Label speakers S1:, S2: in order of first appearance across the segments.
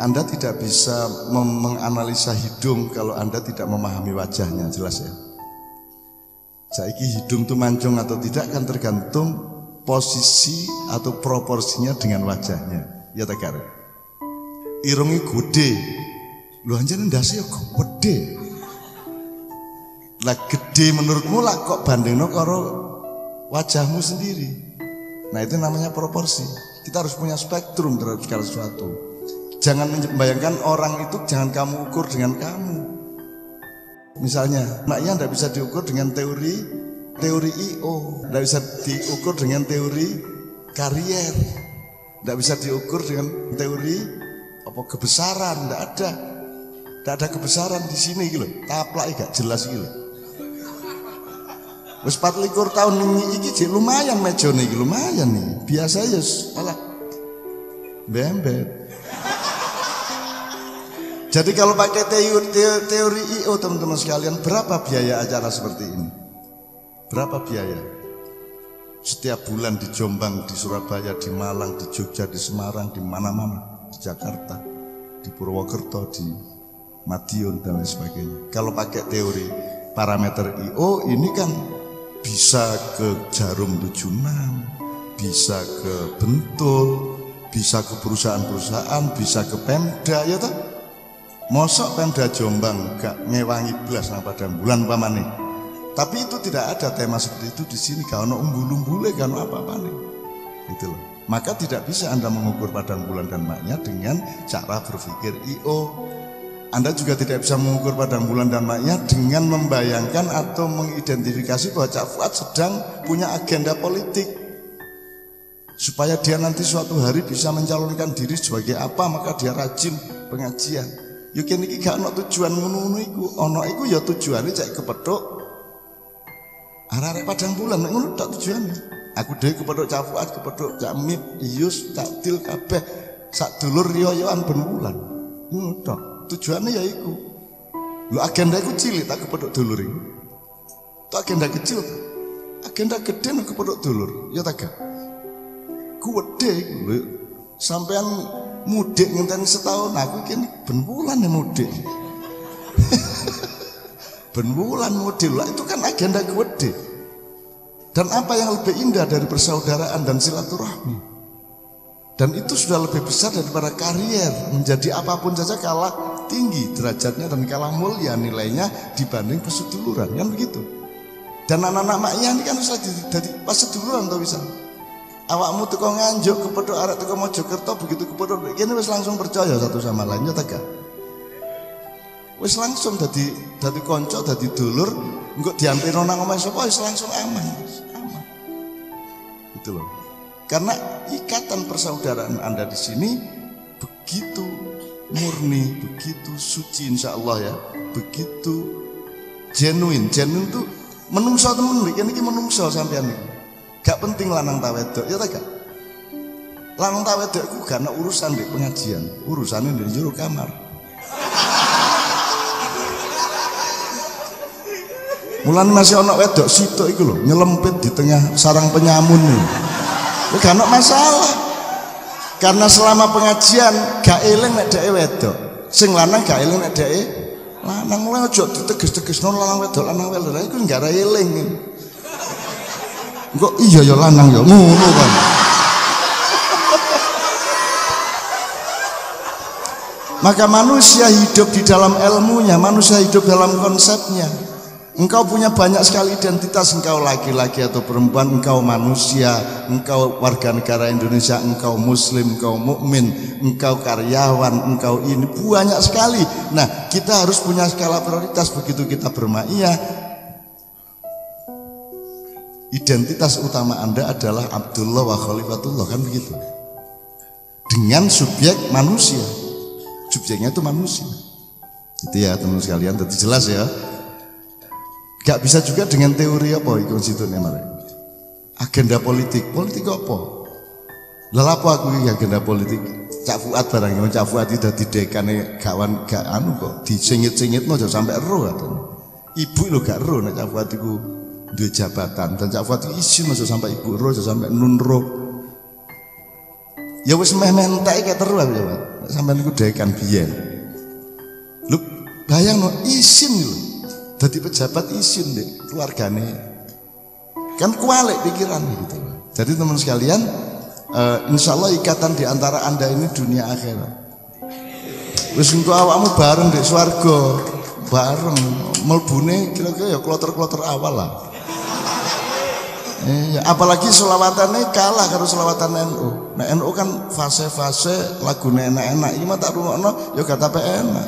S1: Anda tidak bisa menganalisa hidung kalau Anda tidak memahami wajahnya, jelas ya. Saiki hidung itu mancung atau tidak kan tergantung posisi atau proporsinya dengan wajahnya. Ya tegar. Irungi gede, lu anjane ndase ya gede. Lah gede menurutmu lah kok bandingno karo wajahmu sendiri. Nah itu namanya proporsi. Kita harus punya spektrum terhadap segala sesuatu. Jangan membayangkan orang itu jangan kamu ukur dengan kamu. Misalnya, maknya tidak bisa diukur dengan teori I.O. Tidak bisa diukur dengan teori karier. Tidak bisa diukur dengan teori apa kebesaran. Tidak ada kebesaran di sini gitu. Taplak gak jelas gitu. Wis 24 tahun iki lumayan mejone iki lumayan nih. Biasa ya alah. Bembet. Jadi kalau pakai teori I.O. teman-teman sekalian, berapa biaya acara seperti ini? Berapa biaya? Setiap bulan di Jombang, di Surabaya, di Malang, di Jogja, di Semarang, di mana-mana, di Jakarta, di Purwokerto, di Madiun dan lain sebagainya. Kalau pakai teori parameter I.O. ini kan bisa ke Jarum 76, bisa ke Bentul, bisa ke perusahaan-perusahaan, bisa ke Pemda, ya toh? Mosok Pemda Jombang gak ngewangi belas nang padang bulan pamane. Tapi itu tidak ada tema seperti itu di sini. Gak ono umbul-umbule, gak ono apa-apa nih. Gitu loh. Maka tidak bisa Anda mengukur padang bulan dan maknya dengan cara berpikir I.O. Anda juga tidak bisa mengukur padang bulan dan maknya dengan membayangkan atau mengidentifikasi bahwa Cak Fuad sedang punya agenda politik. Supaya dia nanti suatu hari bisa mencalonkan diri sebagai apa, maka dia rajin pengajian. Yo kene iki gak ono tujuan ngono-ngono iku. Ono iku ya tujuane cek kepethuk arek-arek padang bulan nek ngono tok tujuane. Aku dhewe kepethuk Cak Fuad, kepethuk Cak Mip, Iyus, Cak Til kabeh sak dulur riyo-riyoan ben bulan. Ngono tok. Tujuane ya iku. Lho agenda iku cilik tak kepethuk dulur iki. Tok agenda kecil. Agenda gede nek kepethuk dulur. Ya ta gak? Ku wedhe iku lho. Sampean mudik ngenteni setahun, aku iki ben bulan ya mudik. Ben bulan mudik lah, itu kan agenda gede. Dan apa yang lebih indah dari persaudaraan dan silaturahmi? Dan itu sudah lebih besar daripada karier. Menjadi apapun saja kalah tinggi derajatnya dan kalah mulia nilainya dibanding perseduluran, kan begitu. Dan anak-anak maknya ini kan harus jadi perseduluran atau bisa. Awakmu teko Nganjuk kepethuk arek teko Mojokerto begitu kepethuk kene wis langsung percaya satu sama lain ya ta gak? Wis langsung dadi kanca, dadi dulur, engko diampirno nang omahe sapa wis langsung aman. Aman. Gitu loh. Karena ikatan persaudaraan Anda di sini begitu murni, begitu suci insyaallah ya, begitu genuine. Genuine itu menungso temen iki menungso sampean iki. Gak penting lanang ta wedok, ya ta gak? Lanang ta wedok iku gak ana urusan di pengajian, urusane di jero kamar. Mulane masih ana wedok sitok iku lho, nyelempit di tengah sarang penyamun nih. Ya gak ana masalah. Karena selama pengajian gak eling nek dheke wedok. Sing lanang gak eling nek dheke lanang. Mulane aja diteges-tegesno lanang wedok iku gak ra eling. Kok iya ya lanang ya ngono kan. Maka manusia hidup di dalam ilmunya, manusia hidup dalam konsepnya. Engkau punya banyak sekali identitas, engkau laki-laki atau perempuan, engkau manusia, engkau warga negara Indonesia, engkau muslim, engkau mukmin, engkau karyawan, engkau ini banyak sekali. Nah, kita harus punya skala prioritas begitu kita bermaiyah. Identitas utama Anda adalah Abdullah wa Khalifatullah, kan begitu. Dengan subjek manusia. Subjeknya itu manusia. Itu ya teman sekalian, tadi jelas ya. Gak bisa juga dengan teori apa itu konstitusinya mare. Agenda politik. Politik apa? Lah apa aku iki agenda politik? Cak Fuad barang Cak Fuad itu dadi dekane kawan gak anu kok disingit-singitno aja sampai ero katanya. Ibu lho gak ero nek Cak Fuad iku duwe jabatan dan Cak Fuad isin aja sampai ibu ro aja sampai nun ro. Ya wis meh mentek kaya terus aku ya. sampean niku dekan biyen. Lho, bayangno isin lho. Dadi pejabat isin deh keluargane. Kan kualik pikiran gitu. Jadi teman sekalian, insya Allah ikatan di antara Anda ini dunia akhirat. Wis engko awakmu bareng di swarga, bareng melbune kira-kira ya kloter-kloter awal lah. Iya, apalagi selawatannya kalah karo selawatan NU. Nah NU kan fase-fase lagune enak-enak. Iki mah tak rungokno ya gak tape enak.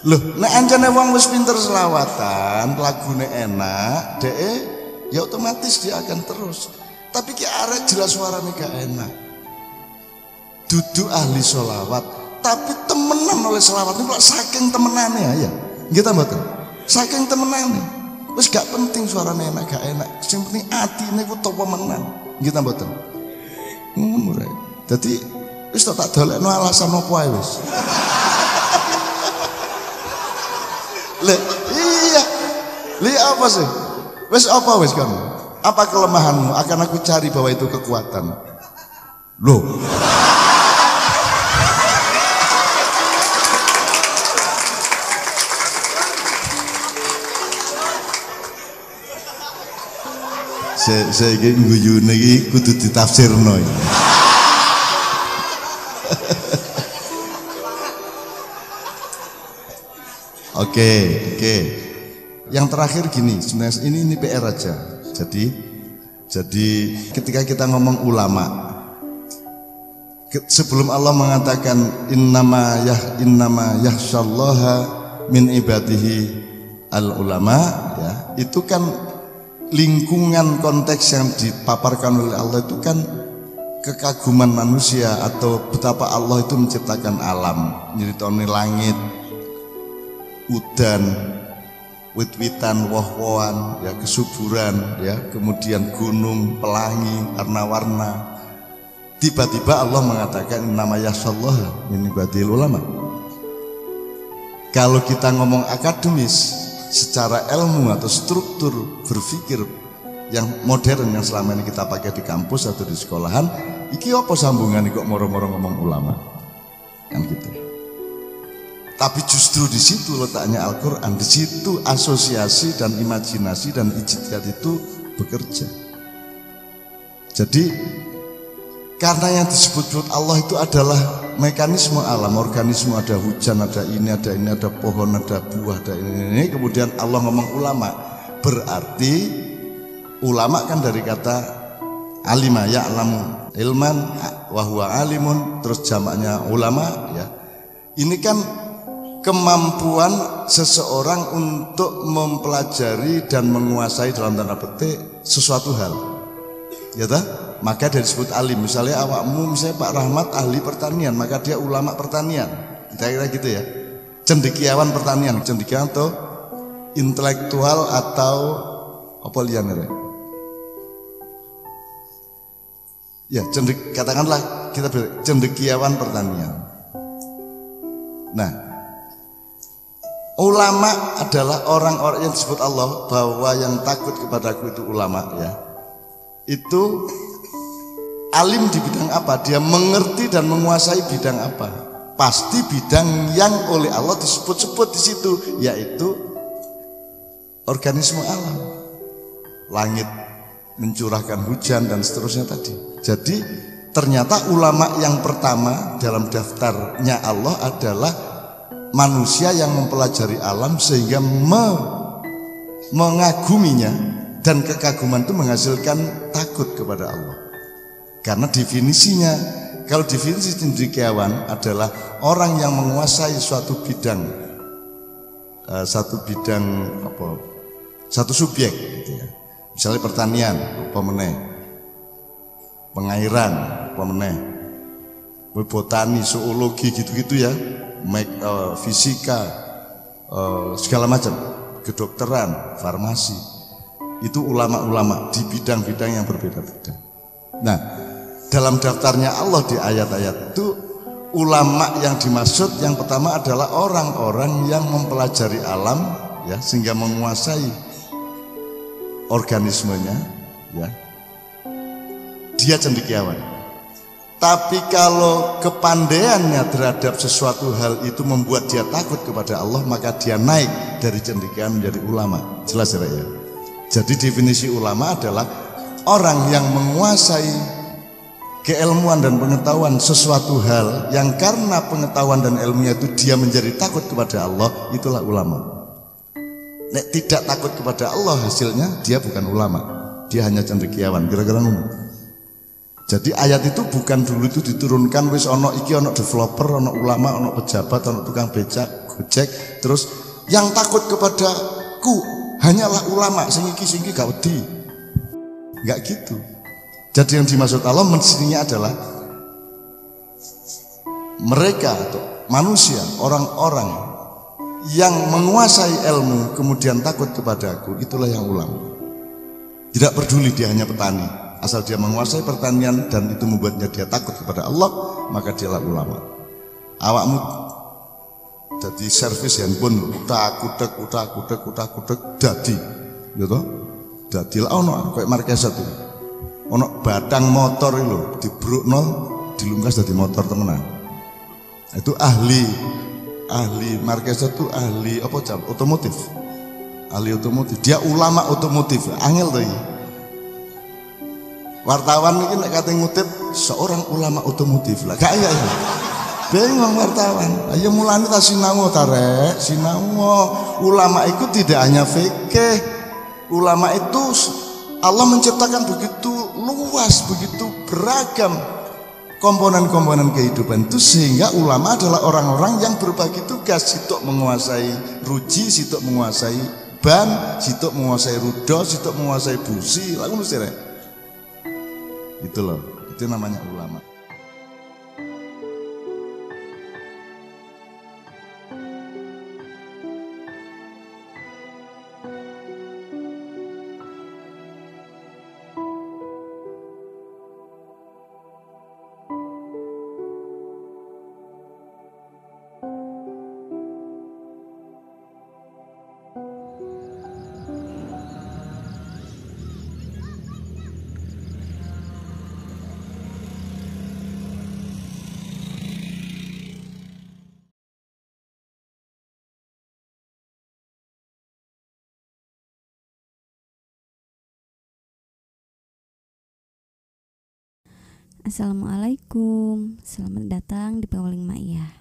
S1: Loh, nek ancane wong wis pinter selawatan, lagune enak, dhek ya otomatis dia akan terus. Tapi ki arek jelas suarane gak enak. Dudu ahli selawat, tapi temenan oleh selawat niku saking temenane ya. Nggih ta mboten? Saking temenane. Wis gak penting suarane enak gak enak, sing penting atine ku topo menang. Nggih ta mboten? Ngono rek. Dadi wis tak dolekno alasan opo ae wis. Le, iya. Li apa sih? Wis apa wis kamu? Apa kelemahanmu? Akan aku cari bahwa itu kekuatan. Loh. Saya iki guyune iki kudu ditafsirno. Oke. Yang terakhir gini, sebenarnya ini PR aja. Jadi ketika kita ngomong ulama, sebelum Allah mengatakan innama yahsyallaha min ibadihi al ulama, ya, itu kan lingkungan konteks yang dipaparkan oleh Allah itu kan kekaguman manusia atau betapa Allah itu menciptakan alam, nyritoni langit, udan, wit-witan, woh-wohan, ya, kesuburan, ya, kemudian gunung, pelangi, warna-warna. Tiba-tiba Allah mengatakan nama yasallah min ibadil ulama. Kalau kita ngomong akademis, secara ilmu atau struktur berpikir yang modern yang selama ini kita pakai di kampus atau di sekolahan, iki apa sambungan kok moro-moro ngomong ulama? Kan gitu. Tapi justru di situ letaknya Al-Quran, di situ asosiasi dan imajinasi dan ijtihad itu bekerja. Jadi karena yang disebut Allah itu adalah mekanisme alam, organisme, ada hujan, ada ini, ada pohon, ada buah, ada ini. Kemudian Allah ngomong ulama, berarti ulama kan dari kata alima ya'lamu ilman wa huwa alimun, terus jamaknya ulama, ya. Ini kan kemampuan seseorang untuk mempelajari dan menguasai dalam tanda petik sesuatu hal, ya toh? Maka dia disebut alim. Misalnya awakmu, misalnya Pak Rahmat ahli pertanian, maka dia ulama pertanian. Kira-kira gitu ya. Cendekiawan pertanian, cendekiawan atau intelektual atau apa liane? Ya, katakanlah kita cendekiawan pertanian. Nah, ulama adalah orang-orang yang disebut Allah bahwa yang takut kepadaku itu ulama, ya. Itu alim di bidang apa? Dia mengerti dan menguasai bidang apa? Pasti bidang yang oleh Allah disebut-sebut di situ, yaitu organisme alam. Langit mencurahkan hujan dan seterusnya tadi. Jadi ternyata ulama yang pertama dalam daftarnya Allah adalah manusia yang mempelajari alam sehingga mengaguminya, dan kekaguman itu menghasilkan takut kepada Allah. Karena definisinya, kalau definisi cendekiawan adalah orang yang menguasai suatu bidang, satu subjek, gitu ya. Misalnya pertanian, apa meneh, pengairan, apa meneh, botani, zoologi, gitu-gitu ya, fisika, segala macam, kedokteran, farmasi, itu ulama-ulama di bidang-bidang yang berbeda-beda. Nah, dalam daftarnya Allah di ayat-ayat itu, ulama yang dimaksud yang pertama adalah orang-orang yang mempelajari alam, ya, sehingga menguasai organismenya, ya. Dia cendekiawan. Tapi kalau kepandaiannya terhadap sesuatu hal itu membuat dia takut kepada Allah, maka dia naik dari cendekiawan menjadi ulama. Jelas ya, ya? Jadi definisi ulama adalah orang yang menguasai keilmuan dan pengetahuan sesuatu hal yang karena pengetahuan dan ilmunya itu dia menjadi takut kepada Allah, itulah ulama. Nek tidak takut kepada Allah, hasilnya dia bukan ulama, dia hanya cendekiawan. Kira-kira ngomong. Jadi ayat itu bukan dulu itu diturunkan wis ono iki ono developer, ono ulama, ono pejabat, ono tukang becak, gojek, terus yang takut kepadaku hanyalah ulama, sing iki gak wedi. Enggak gitu. Jadi yang dimaksud Allah mestinya adalah mereka atau manusia, orang-orang yang menguasai ilmu kemudian takut kepadaku, itulah yang ulama. Tidak peduli dia hanya petani, asal dia menguasai pertanian dan itu membuatnya dia takut kepada Allah, maka dialah ulama. Awakmu jadi servis handphone utak-utek dadi gitu. Dadi lah ono koyo Marquez itu. Ono batang motor itu dibrukno dilungkas dadi motor temenan. Itu ahli Marquez itu ahli apa jam otomotif. Ahli otomotif, dia ulama otomotif, angel tuh ini. Wartawan ini nek kate ngutip seorang ulama otomotif lah, kayak ini. Bingung wartawan. Ayo mulane ta sinau ta rek, sinau. Ulama itu tidak hanya fikih. Ulama itu Allah menciptakan begitu luas, begitu beragam komponen-komponen kehidupan itu, sehingga ulama adalah orang-orang yang berbagi tugas. Sitok menguasai ruji, sitok menguasai ban, sitok menguasai rudo, sitok menguasai busi, lagu mesti rek. Itu loh, itu namanya ulama.
S2: Assalamualaikum, selamat datang di Pauling Ma'iyah.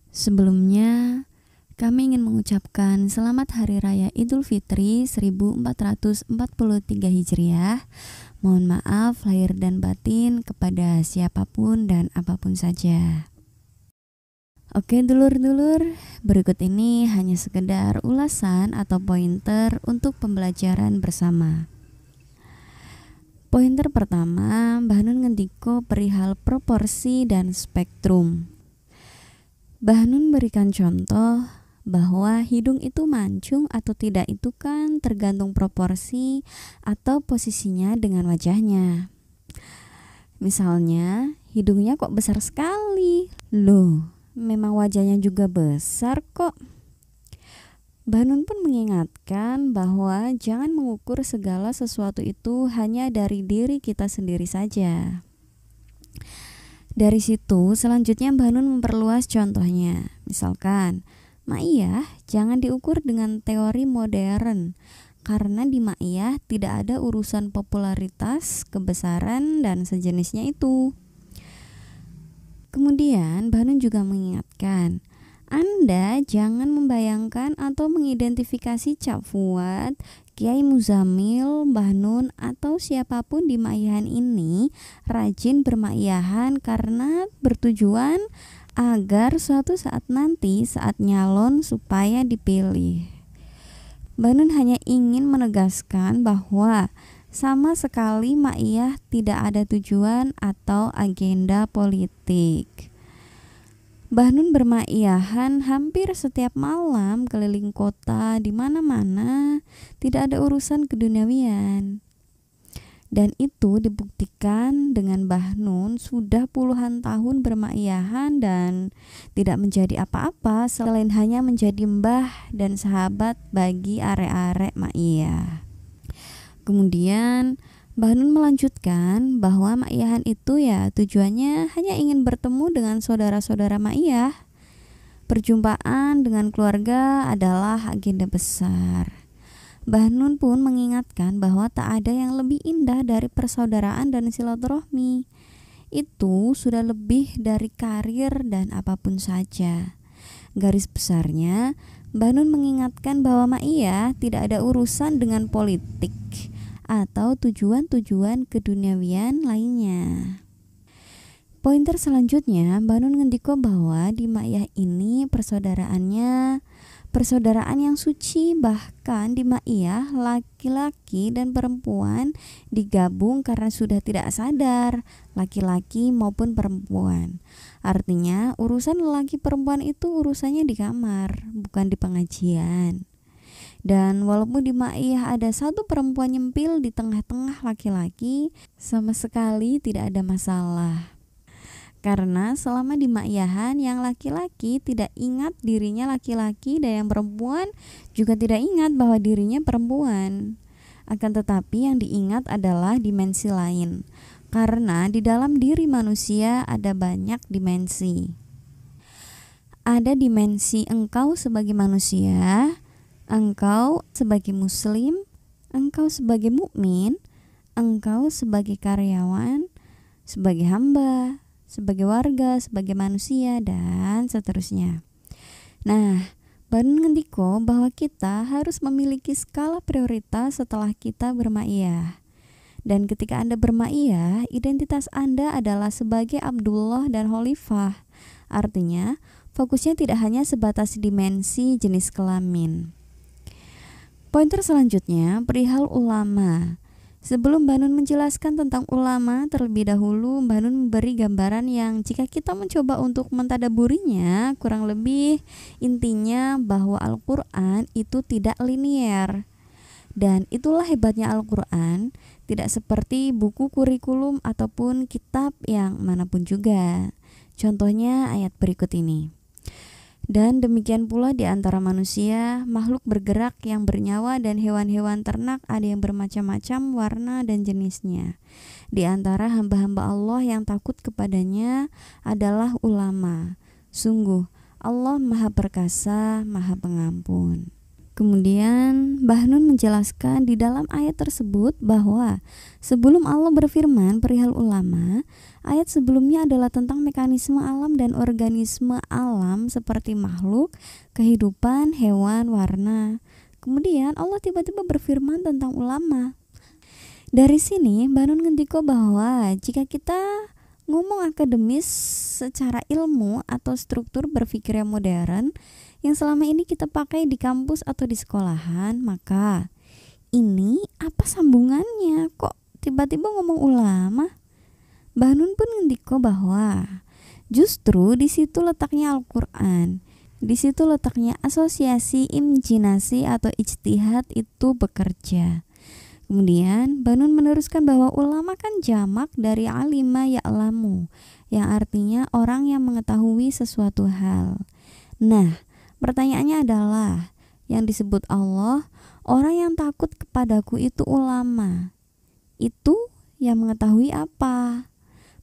S2: Sebelumnya, kami ingin mengucapkan selamat Hari Raya Idul Fitri 1443 Hijriah. Mohon maaf lahir dan batin kepada siapapun dan apapun saja. Oke dulur-dulur, berikut ini hanya sekedar ulasan atau pointer untuk pembelajaran bersama. Pointer pertama, Mbah Nun ngendiko perihal proporsi dan spektrum. Mbah Nun berikan contoh bahwa hidung itu mancung atau tidak itu kan tergantung proporsi atau posisinya dengan wajahnya. Misalnya, hidungnya kok besar sekali. Loh, memang wajahnya juga besar kok. Mbah Nun pun mengingatkan bahwa jangan mengukur segala sesuatu itu hanya dari diri kita sendiri saja. Dari situ selanjutnya Mbah Nun memperluas contohnya. Misalkan, Ma'iyah jangan diukur dengan teori modern, karena di Ma'iyah tidak ada urusan popularitas, kebesaran, dan sejenisnya itu. Kemudian Mbah Nun juga mengingatkan, Anda jangan membayangkan atau mengidentifikasi Cak Fuad, Kiai Muzamil, Mbah Nun, atau siapapun di Ma'iyah ini rajin berma'iyah karena bertujuan agar suatu saat nanti saat nyalon supaya dipilih. Mbah Nun hanya ingin menegaskan bahwa sama sekali Ma'iyah tidak ada tujuan atau agenda politik. Mbah Nun bermaiyahan hampir setiap malam keliling kota di mana-mana, tidak ada urusan keduniawian. Dan itu dibuktikan dengan Mbah Nun sudah puluhan tahun bermaiyahan dan tidak menjadi apa-apa selain hanya menjadi mbah dan sahabat bagi arek-arek maiyah. Kemudian Mbah Nun melanjutkan bahwa Ma'iyah itu ya tujuannya hanya ingin bertemu dengan saudara-saudara Ma'iyah. Perjumpaan dengan keluarga adalah agenda besar. Mbah Nun pun mengingatkan bahwa tak ada yang lebih indah dari persaudaraan dan silaturahmi. Itu sudah lebih dari karir dan apapun saja. Garis besarnya, Mbah Nun mengingatkan bahwa Ma'iyah tidak ada urusan dengan politik atau tujuan-tujuan keduniawian lainnya. Pointer selanjutnya, Mbah Nun ngendiko bahwa di Ma'iyah ini persaudaraan yang suci, bahkan di Ma'iyah laki-laki dan perempuan digabung karena sudah tidak sadar, laki-laki maupun perempuan. Artinya urusan lelaki perempuan itu urusannya di kamar, bukan di pengajian. Dan walaupun di Ma'iyah ada satu perempuan nyempil di tengah-tengah laki-laki, sama sekali tidak ada masalah. Karena selama di Ma'iyahan yang laki-laki tidak ingat dirinya laki-laki dan yang perempuan juga tidak ingat bahwa dirinya perempuan. Akan tetapi yang diingat adalah dimensi lain. Karena di dalam diri manusia ada banyak dimensi. Ada dimensi engkau sebagai manusia, engkau sebagai muslim, engkau sebagai mukmin, engkau sebagai karyawan, sebagai hamba, sebagai warga, sebagai manusia, dan seterusnya. Nah, Mbah Nun ngendiko bahwa kita harus memiliki skala prioritas setelah kita berma'iyah. Dan ketika Anda berma'iyah, identitas Anda adalah sebagai Abdullah dan Khalifah. Artinya, fokusnya tidak hanya sebatas dimensi jenis kelamin. Pointer selanjutnya, perihal ulama. Sebelum Mbah Nun menjelaskan tentang ulama, terlebih dahulu Mbah Nun memberi gambaran yang jika kita mencoba untuk mentadaburinya, kurang lebih intinya bahwa Al-Quran itu tidak linier. Dan itulah hebatnya Al-Quran, tidak seperti buku kurikulum ataupun kitab yang manapun juga. Contohnya ayat berikut ini. Dan demikian pula di antara manusia, makhluk bergerak yang bernyawa dan hewan-hewan ternak ada yang bermacam-macam warna dan jenisnya. Di antara hamba-hamba Allah yang takut kepadanya adalah ulama. Sungguh, Allah Maha Perkasa, Maha Pengampun. Kemudian Mbah Nun menjelaskan di dalam ayat tersebut bahwa sebelum Allah berfirman perihal ulama, ayat sebelumnya adalah tentang mekanisme alam dan organisme alam seperti makhluk, kehidupan, hewan, warna. Kemudian Allah tiba-tiba berfirman tentang ulama. Dari sini Mbah Nun ngendiko bahwa jika kita ngomong akademis secara ilmu atau struktur berpikir yang modern yang selama ini kita pakai di kampus atau di sekolahan, maka ini apa sambungannya? Kok tiba-tiba ngomong ulama? Mbah Nun pun ngendiko bahwa justru di situ letaknya Al-Quran. Di situ letaknya asosiasi imajinasi atau ijtihad itu bekerja. Kemudian Mbah Nun meneruskan bahwa ulama kan jamak dari alima ya'lamu, yang artinya orang yang mengetahui sesuatu hal. Nah, pertanyaannya adalah yang disebut Allah, orang yang takut kepadaku itu ulama. Itu yang mengetahui apa?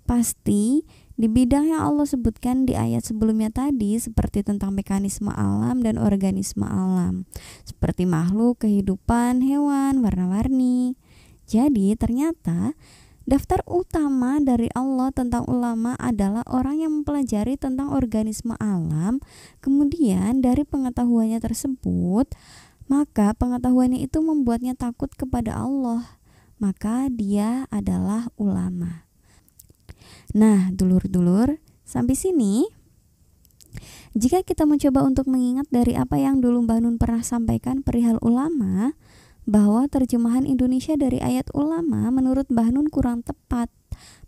S2: Pasti di bidang yang Allah sebutkan di ayat sebelumnya tadi, seperti tentang mekanisme alam dan organisme alam, seperti makhluk, kehidupan, hewan, warna-warni. Jadi ternyata daftar utama dari Allah tentang ulama adalah orang yang mempelajari tentang organisme alam. Kemudian dari pengetahuannya tersebut, maka pengetahuannya itu membuatnya takut kepada Allah. Maka dia adalah ulama. Nah, dulur-dulur, sampai sini jika kita mencoba untuk mengingat dari apa yang dulu Mbah Nun pernah sampaikan perihal ulama, bahwa terjemahan Indonesia dari ayat ulama menurut Mbah Nun kurang tepat.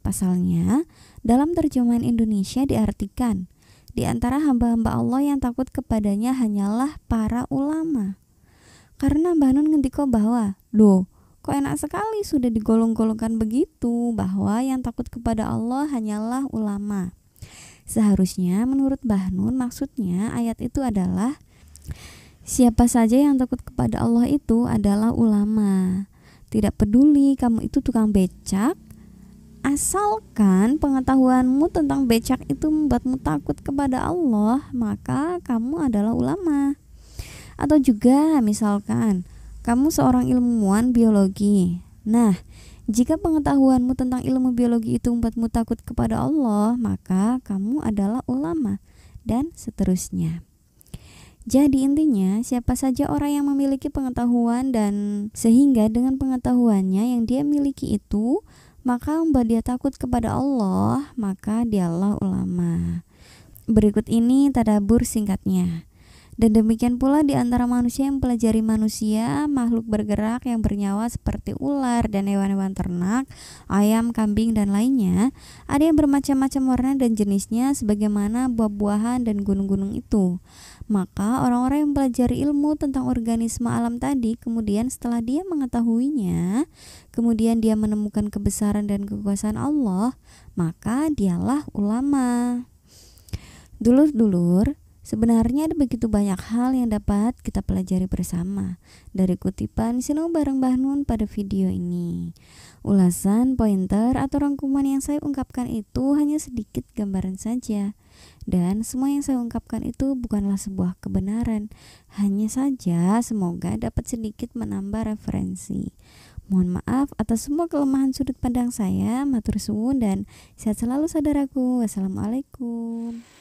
S2: Pasalnya, dalam terjemahan Indonesia diartikan, di antara hamba-hamba Allah yang takut kepadanya hanyalah para ulama. Karena Mbah Nun ngendiko bahwa, loh, kok enak sekali sudah digolong-golongkan begitu, bahwa yang takut kepada Allah hanyalah ulama. Seharusnya menurut Mbah Nun maksudnya ayat itu adalah siapa saja yang takut kepada Allah itu adalah ulama. tidak peduli kamu itu tukang becak, asalkan pengetahuanmu tentang becak itu membuatmu takut kepada Allah, maka kamu adalah ulama. Atau juga misalkan kamu seorang ilmuwan biologi. Nah, jika pengetahuanmu tentang ilmu biologi itu membuatmu takut kepada Allah, maka kamu adalah ulama, dan seterusnya. Jadi intinya, siapa saja orang yang memiliki pengetahuan dan sehingga dengan pengetahuannya yang dia miliki itu maka membuat dia takut kepada Allah, maka dialah ulama. Berikut ini tadabbur singkatnya. Dan demikian pula di antara manusia yang mempelajari manusia, makhluk bergerak yang bernyawa seperti ular dan hewan-hewan ternak, ayam, kambing, dan lainnya, ada yang bermacam-macam warna dan jenisnya sebagaimana buah-buahan dan gunung-gunung itu. Maka orang-orang yang mempelajari ilmu tentang organisme alam tadi, kemudian setelah dia mengetahuinya, kemudian dia menemukan kebesaran dan kekuasaan Allah, maka dialah ulama. Dulur-dulur, sebenarnya ada begitu banyak hal yang dapat kita pelajari bersama dari kutipan Sinau bareng Mbah Nun pada video ini. Ulasan, pointer, atau rangkuman yang saya ungkapkan itu hanya sedikit gambaran saja. Dan semua yang saya ungkapkan itu bukanlah sebuah kebenaran. Hanya saja semoga dapat sedikit menambah referensi. Mohon maaf atas semua kelemahan sudut pandang saya. Matur suwun dan sehat selalu saudaraku. Wassalamualaikum.